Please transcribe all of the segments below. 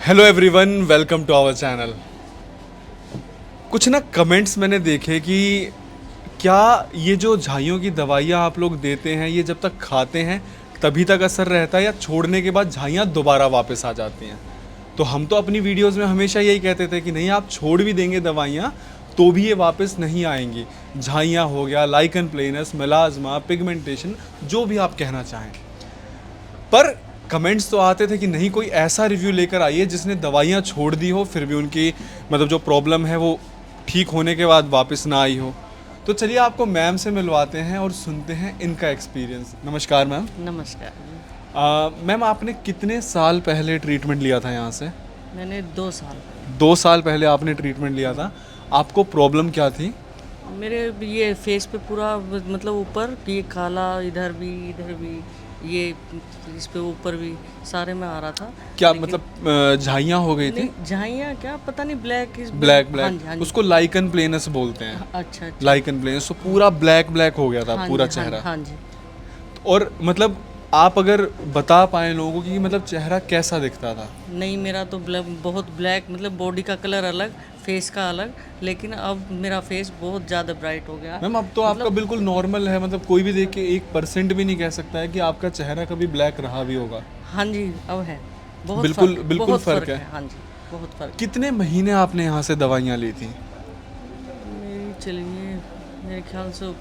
Hello everyone, welcome to our channel. कुछ ना comments मैंने देखे कि क्या ये जो झाइयों की दवाइयाँ आप लोग देते हैं ये जब तक खाते हैं तभी तक असर रहता है या छोड़ने के बाद झाइयाँ दोबारा वापस आ जाती हैं। तो हम तो अपनी वीडियोस में हमेशा यही कहते थे कि नहीं, आप छोड़ भी देंगे दवाइयाँ तो भी ये वापस नहीं आएंगी। झाइयाँ हो गया, लाइकन प्लेनस, मेलाज्मा, पिगमेंटेशन, जो भी आप कहना चाहें। पर कमेंट्स तो आते थे कि नहीं, कोई ऐसा रिव्यू लेकर आइए जिसने दवाइयाँ छोड़ दी हो फिर भी उनकी मतलब जो प्रॉब्लम है वो ठीक होने के बाद वापस ना आई हो। तो चलिए आपको मैम से मिलवाते हैं और सुनते हैं इनका एक्सपीरियंस। नमस्कार मैम। नमस्कार। मैम, आपने कितने साल पहले ट्रीटमेंट लिया था यहाँ से? मैंने 2 साल 2 साल पहले आपने ट्रीटमेंट लिया था। आपको प्रॉब्लम क्या थी? मेरे ये फेस पे पूरा मतलब ऊपर ये काला, इधर भी ये इस पे ऊपर भी सारे में आ रहा था। क्या मतलब झाइयाँ हो गई थी? नहीं, झाइयाँ क्या पता नहीं, ब्लैक इस ब्लैक हाँ जी, हाँ ब्लैक, जी। उसको लाइकन प्लेनस बोलते हैं। अच्छा अच्छा। लाइकन प्लेनस, तो पूरा ब्लैक ब्लैक हो गया था हाँ पूरा जी, हाँ चेहरा। जी, हाँ जी। और मतलब आप अगर बता पाए लोगों को कि मतलब चेहरा कैसा दिखता था? नहीं, मेरा तो बहुत ब्लैक, मतलब बॉडी का कलर अलग, फेस का अलग, लेकिन अब मेरा फेस बहुत ज़्यादा ब्राइट हो गया। मैम, अब तो आपका बिल्कुल नॉर्मल है, मतलब कोई भी देख के 1% भी नहीं कह सकता है कि आपका चेहरा कभी ब्लैक रहा भी होगा। हाँ जी, अब है बहुत बिल्कुल फर्क, बिल्कुल बहुत फर्क है। हाँ जी, बहुत फर्क। कितने महीने आपने यहाँ से दवाइयाँ ली थी? मेरी चलिए मेरे ख्याल से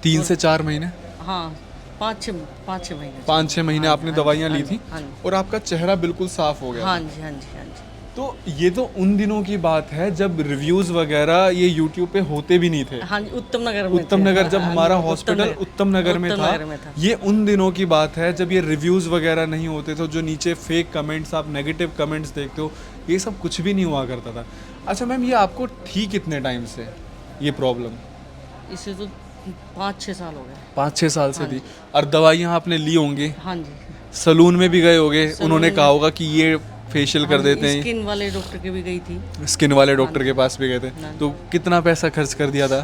3 से 4 महीने? हाँ, 5-6 महीने। 5-6 महीने आपने दवाइयाँ ली थी हाँ जी, और आपका चेहरा बिल्कुल साफ हो गया हाँ था। जी, हाँ जी, हाँ जी। तो ये तो उन दिनों की बात है जब रिव्यूज़ वगैरह ये यूट्यूब पे होते भी नहीं थे। हाँ जी, उत्तम नगर में उत्तम थे। नगर, जब हाँ, हमारा उत्तम हॉस्पिटल नगर- उत्तम नगर में था, ये उन दिनों की बात है जब ये रिव्यूज़ वगैरह नहीं होते थे। जो नीचे फेक कमेंट्स, आप नेगेटिव कमेंट्स देखते हो, ये सब कुछ भी नहीं हुआ करता था। अच्छा मैम, ये आपको ठीक कितने टाइम से ये प्रॉब्लम? इसे तो 5-6 साल हो गए। 5-6 साल से थी। और दवाइयाँ आपने ली होंगी, हाँ जी, सलून में भी गए होंगे, उन्होंने सलून कहा में- होगा कि ये फेशियल कर देते हैं। स्किन वाले डॉक्टर के भी गई थी। स्किन वाले डॉक्टर के पास भी गए थे, हाँ। तो कितना पैसा खर्च कर दिया था?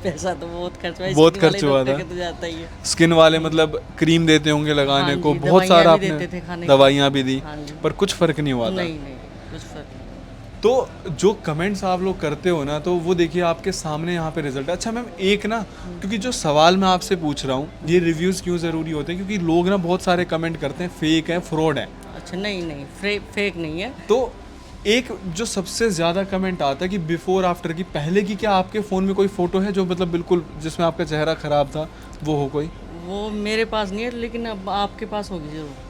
पैसा तो बहुत खर्च हुआ, बहुत skin खर्च वाले हुआ डॉक्टर था। के तो जाता ही है। स्किन वाले मतलब क्रीम देते होंगे लगाने हाँ को, जी, बहुत दवाइयाँ सारा भी देते थे आपने खाने को। दवाइयाँ भी दी, हाँ जी। पर कुछ फर्क नहीं हुआ था। नहीं नहीं, कुछ फर्क नहीं। तो जो कमेंट्स आप लोग करते हो ना, तो वो देखिए आपके सामने यहाँ पे रिजल्ट है। अच्छा मैम, एक ना, क्योंकि जो सवाल मैं आपसे पूछ रहा हूँ, ये रिव्यूज़ क्यों ज़रूरी होते हैं, क्योंकि लोग ना बहुत सारे कमेंट करते हैं फेक है, फ्रॉड है। अच्छा, नहीं, फेक नहीं है। तो एक जो सबसे ज़्यादा कमेंट आता है कि बिफोर आफ्टर की, पहले की क्या आपके फ़ोन में कोई फ़ोटो है जो मतलब बिल्कुल जिसमें आपका चेहरा ख़राब था, वो हो कोई? वो मेरे पास नहीं है, लेकिन अब आपके पास होगी जरूर।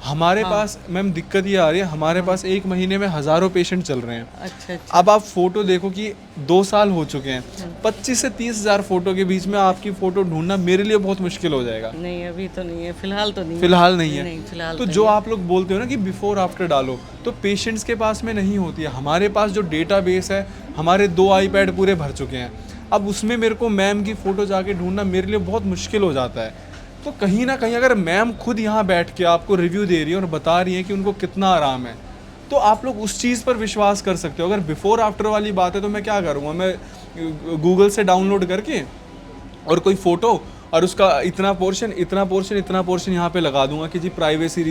हमारे पास मैम दिक्कत ये आ रही है, हमारे पास एक महीने में हज़ारों पेशेंट चल रहे हैं। अच्छा अच्छा। अब आप फोटो देखो कि 2 साल हो चुके हैं, 25 से 30 हज़ार फोटो के बीच में आपकी फ़ोटो ढूंढना मेरे लिए बहुत मुश्किल हो जाएगा। नहीं, अभी तो नहीं है, फिलहाल तो नहीं है। फिलहाल नहीं है। नहीं, फिलहाल तो तो जो नहीं है। आप लोग बोलते हो ना कि बिफोर आफ्टर डालो, तो पेशेंट्स के पास में नहीं होती है। हमारे पास जो डेटाबेस है, हमारे 2 आईपैड पूरे भर चुके हैं। अब उसमें मेरे को मैम की फ़ोटो जाके ढूंढना मेरे लिए बहुत मुश्किल हो जाता है। तो कहीं ना कहीं अगर मैम खुद यहाँ बैठ के आपको रिव्यू दे रही है और बता रही है कि उनको कितना आराम है, तो आप लोग उस चीज़ पर विश्वास कर सकते हो। अगर बिफोर आफ्टर वाली बात है तो मैं क्या करूँगा, मैं गूगल से डाउनलोड करके और कोई फ़ोटो और उसका इतना पोर्शन यहाँ पे लगा दूंगा कि जी प्राइवेसी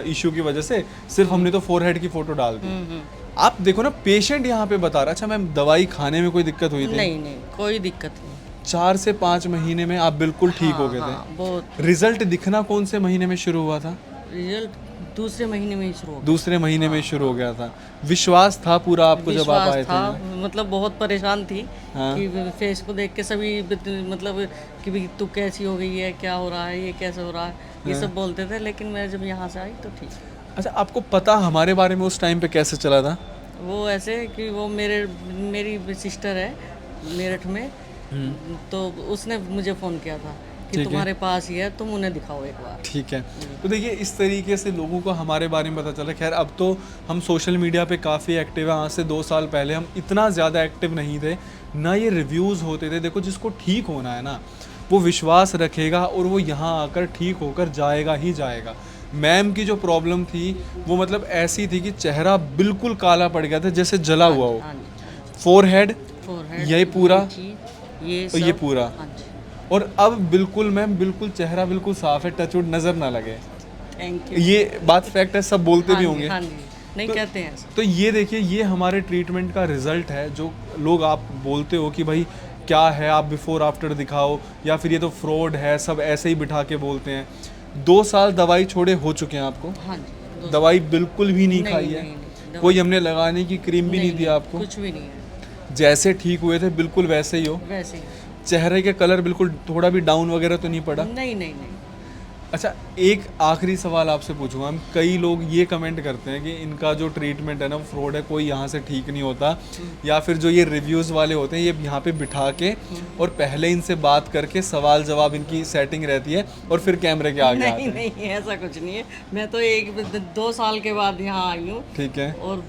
इशू की वजह से सिर्फ हमने तो फोरहेड की फ़ोटो डाल दी। आप देखो ना, पेशेंट यहाँ पे बता रहा। अच्छा मैम, दवाई खाने में कोई दिक्कत हुई थी? नहीं, कोई दिक्कत नहीं। 4 से 5 महीने में आप बिल्कुल ठीक हो गए थे। हाँ, बहुत। रिजल्ट दिखना कौन से महीने में शुरू हुआ था? रिजल्ट दूसरे महीने में ही शुरू हो गया। दूसरे महीने में शुरू हो गया था। विश्वास था पूरा आपको जब आप आए विश्वास था, थे? मतलब बहुत परेशान थी हाँ। कि फेस को देख के सभी मतलब कि भी तू कैसी हो गई है, क्या हो रहा है, ये कैसे हो रहा है, ये सब बोलते थे। लेकिन मैं जब यहाँ से आई तो ठीक। अच्छा, आपको पता हमारे बारे में उस टाइम पे कैसे चला था? वो ऐसे कि वो मेरी सिस्टर है मेरठ में, तो उसने मुझे फ़ोन किया था कि ठीक है। तुम्हारे पास ही है, तुम उन्हें दिखाओ एक बार। ठीक है। तो देखिए, इस तरीके से लोगों को हमारे बारे में पता चला। खैर, अब तो हम सोशल मीडिया पे काफ़ी एक्टिव हैं। आज से 2 साल पहले हम इतना ज़्यादा एक्टिव नहीं थे, ना ये रिव्यूज़ होते थे। देखो, जिसको ठीक होना है ना, वो विश्वास रखेगा और वो यहाँ आकर ठीक होकर जाएगा ही जाएगा। मैम की जो प्रॉब्लम थी वो मतलब ऐसी थी कि चेहरा बिल्कुल काला पड़ गया था, जैसे जला हुआ हो। हाँ जी, फोरहेड, फोरहेड, यही पूरा, ये और ये सब। पूरा। हाँ जी, और अब बिल्कुल मैम, बिल्कुल चेहरा बिल्कुल साफ है, टचवुड नज़र ना लगे। Thank you. ये बात फैक्ट है, सब बोलते भी होंगे। हाँ जी, नहीं कहते हैं ऐसा। तो ये देखिए, ये हमारे ट्रीटमेंट का रिजल्ट है। जो लोग आप बोलते हो कि भाई क्या है, आप बिफोर आफ्टर दिखाओ, या फिर ये तो फ्रॉड है, सब ऐसे ही बिठा के बोलते हैं। 2 साल दवाई छोड़े हो चुके हैं आपको? हाँ जी। दवाई बिल्कुल भी नहीं खाई है? नहीं, कोई हमने लगाने की क्रीम भी नहीं दी आपको? कुछ भी नहीं है। जैसे ठीक हुए थे बिल्कुल वैसे ही हो? वैसे ही। चेहरे के कलर बिल्कुल थोड़ा भी डाउन वगैरह तो नहीं पड़ा? नहीं नहीं नहीं। अच्छा, एक आखिरी सवाल आपसे पूछूंगा। हम कई लोग ये कमेंट करते हैं कि इनका जो ट्रीटमेंट है ना वो फ्रॉड है, कोई यहाँ से ठीक नहीं होता, या फिर जो ये रिव्यूज़ वाले होते हैं ये यहाँ पे बिठा के और पहले इनसे बात करके सवाल जवाब इनकी सेटिंग रहती है और फिर कैमरे के आगे आते नहीं हैं। नहीं, ऐसा कुछ नहीं है। मैं तो 2 साल के बाद यहाँ आई हूँ, ठीक है, और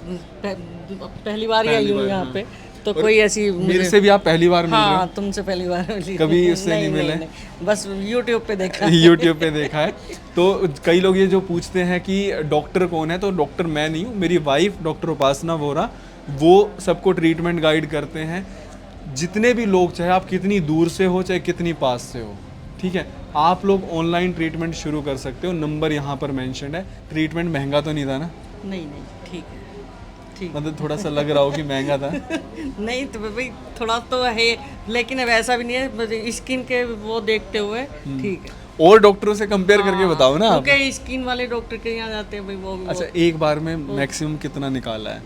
पहली बार ही आई हूँ यहाँ पे, तो और कोई ऐसी मेरे से भी आप पहली बार मिल रहे हाँ, तुमसे पहली बार मिली। कभी उससे नहीं मिले? बस यूट्यूब पे देखा। हो? यूट्यूब पे देखा है। तो कई लोग ये जो पूछते हैं कि डॉक्टर कौन है, तो डॉक्टर मैं नहीं हूँ, मेरी वाइफ डॉक्टर उपासना वोरा, वो सबको ट्रीटमेंट गाइड करते हैं। जितने भी लोग, चाहे आप कितनी दूर से हो चाहे कितनी पास से हो, ठीक है, आप लोग ऑनलाइन ट्रीटमेंट शुरू कर सकते हो। नंबर यहाँ पर मेंशन है। ट्रीटमेंट महंगा तो नहीं था ना? नहीं नहीं, ठीक है, ठीक। मतलब थोड़ा सा लग रहा हो कि महंगा था? नहीं तो भाई थोड़ा तो है, लेकिन अब ऐसा भी नहीं है, स्किन के वो देखते हुए ठीक है। और डॉक्टरों से कंपेयर करके बताओ ना आप। क्योंकि स्किन वाले डॉक्टर के यहाँ जाते हैं भाई, वो अच्छा, एक बार में मैक्सिमम कितना निकाला है?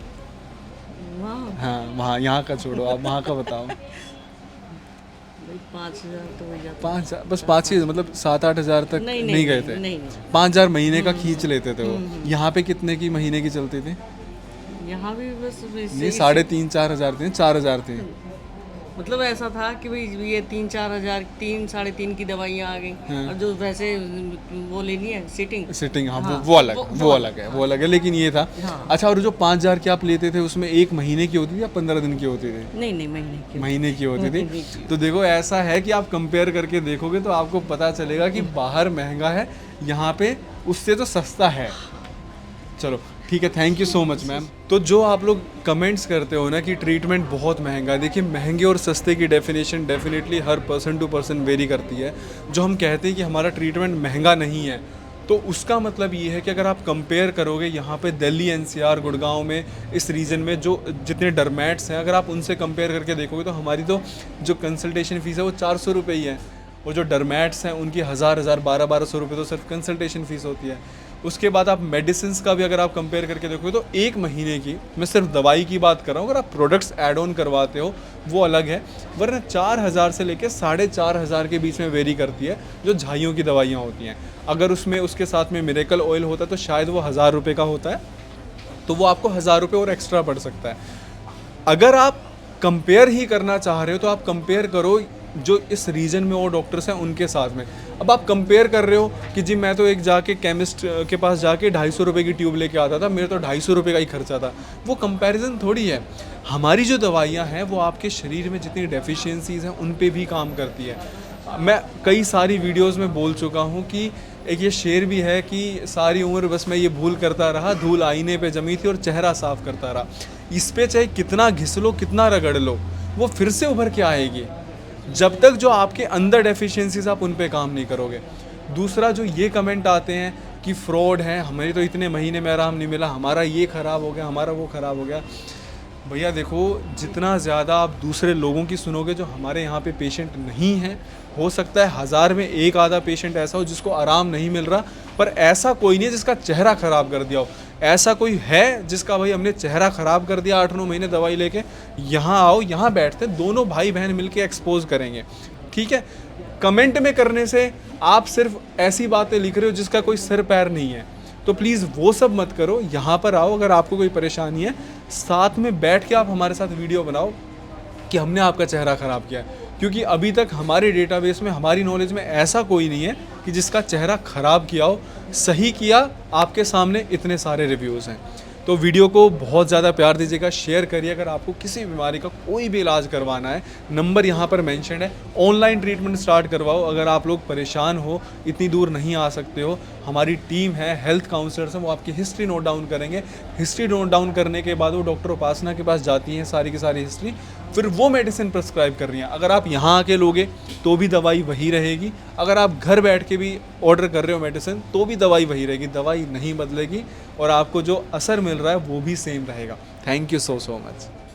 हाँ, वहाँ, यहाँ का छोड़ो, आप वहाँ का बताओ। 5,000 तो हो जाता। 5,000 बस? 5,000 मतलब 7-8 हज़ार तक नहीं गए थे? नहीं। 5,000 महीने का खींच लेते थे वो। यहाँ पे कितने की महीने की चलती थी? यहाँ भी बस नहीं, 3,500-4 हज़ार थी, 4 हज़ार थी। मतलब ऐसा था कि भाई ये 3-4 हज़ार, 3-3.5 की दवाइयाँ आ गई, और जो वैसे वो लेनी है सिटिंग, हाँ, वो अलग है, लेकिन ये था। हाँ। अच्छा, और जो 5,000 की आप लेते थे उसमें 1 महीने की होती थी या 15 दिन की होती थी? नहीं, महीने की होती थी। तो देखो, ऐसा है कि आप कंपेयर करके देखोगे तो आपको पता चलेगा कि बाहर महंगा है, यहाँ पे उससे तो सस्ता है। चलो ठीक है, thank you so much ma'am. तो जो आप लोग कमेंट्स करते हो ना कि ट्रीटमेंट बहुत महंगा है, देखिए महंगे और सस्ते की डेफिनेशन डेफिनेटली हर पर्सन टू पर्सन वेरी करती है। जो हम कहते हैं कि हमारा ट्रीटमेंट महंगा नहीं है, तो उसका मतलब ये है कि अगर आप कंपेयर करोगे यहाँ पे दिल्ली एनसीआर गुड़गांव में, इस रीजन में जो जितने डरमैट्स हैं, अगर आप उनसे कंपेयर करके देखोगे तो हमारी तो जो कंसल्टेशन फ़ीस है वो 400 रुपये ही है, और जो डरमैट्स हैं उनकी 1,000 1200 रुपये तो सिर्फ कंसल्टेशन फ़ीस होती है। उसके बाद आप मेडिसिन का भी अगर आप कंपेयर करके देखोगे तो 1 महीने की, मैं सिर्फ दवाई की बात कर रहा हूँ, अगर आप प्रोडक्ट्स ऐड ऑन करवाते हो वो अलग है, वरना 4,000 से लेकर 4,500 के बीच में वेरी करती है जो झाइयों की दवाइयाँ होती हैं। अगर उसमें उसके साथ में मिरेकल ऑयल होता है तो शायद वो 1,000 रुपये का होता है, तो वो आपको 1,000 रुपये और एक्स्ट्रा पड़ सकता है। अगर आप कंपेयर ही करना चाह रहे हो तो आप कंपेयर करो जो इस रीजन में और डॉक्टर्स हैं उनके साथ में। अब आप कंपेयर कर रहे हो कि जी मैं तो एक जाके केमिस्ट के पास जाके 250 रुपये की ट्यूब लेके आता था, मेरे तो 250 रुपये का ही खर्चा था, वो कंपैरिजन थोड़ी है। हमारी जो दवाइयाँ हैं वो आपके शरीर में जितनी डेफिशिएंसीज़ हैं उन पे भी काम करती है। मैं कई सारी वीडियोस में बोल चुका हूँ कि एक ये शेर भी है कि सारी उम्र बस मैं ये भूल करता रहा, धूल आईने पे जमी थी और चेहरा साफ करता रहा। इस पे चाहे कितना घिस लो, कितना रगड़ लो, वो फिर से उभर के आएगी जब तक जो आपके अंदर डेफिशिएंसीज आप उन पे काम नहीं करोगे। दूसरा, जो ये कमेंट आते हैं कि फ्रॉड है, हमें तो इतने महीने में आराम नहीं मिला, हमारा ये ख़राब हो गया, हमारा वो ख़राब हो गया। भैया देखो, जितना ज़्यादा आप दूसरे लोगों की सुनोगे जो हमारे यहाँ पे पेशेंट नहीं हैं, हो सकता है 1000 में एक आधा पेशेंट ऐसा हो जिसको आराम नहीं मिल रहा, पर ऐसा कोई नहीं है जिसका चेहरा ख़राब कर दिया हो। ऐसा कोई है जिसका भाई हमने चेहरा ख़राब कर दिया 8-9 महीने दवाई लेके, यहाँ आओ, यहाँ बैठते, दोनों भाई बहन मिलके एक्सपोज करेंगे, ठीक है। कमेंट में करने से आप सिर्फ ऐसी बातें लिख रहे हो जिसका कोई सिर पैर नहीं है, तो प्लीज़ वो सब मत करो। यहाँ पर आओ, अगर आपको कोई परेशानी है, साथ में बैठ के आप हमारे साथ वीडियो बनाओ कि हमने आपका चेहरा ख़राब किया है, क्योंकि अभी तक हमारे डेटाबेस में, हमारी नॉलेज में ऐसा कोई नहीं है कि जिसका चेहरा ख़राब किया हो। सही किया, आपके सामने इतने सारे रिव्यूज़ हैं। तो वीडियो को बहुत ज़्यादा प्यार दीजिएगा, शेयर करिए। अगर आपको किसी बीमारी का कोई भी इलाज करवाना है, नंबर यहाँ पर मेंशन है। ऑनलाइन ट्रीटमेंट स्टार्ट करवाओ। अगर आप लोग परेशान हो, इतनी दूर नहीं आ सकते हो, हमारी टीम है, हेल्थ काउंसलर्स हैं, वो आपकी हिस्ट्री नोट डाउन करेंगे। हिस्ट्री नोट डाउन करने के बाद वो डॉक्टर उपासना के पास जाती हैं, सारी की सारी हिस्ट्री, फिर वो मेडिसिन प्रिस्क्राइब कर रही हैं। अगर आप यहाँ आके लोगे तो भी दवाई वही रहेगी, अगर आप घर बैठ के भी ऑर्डर कर रहे हो मेडिसिन तो भी दवाई वही रहेगी, दवाई नहीं बदलेगी और आपको जो असर मिल रहा है वो भी सेम रहेगा। Thank you so much.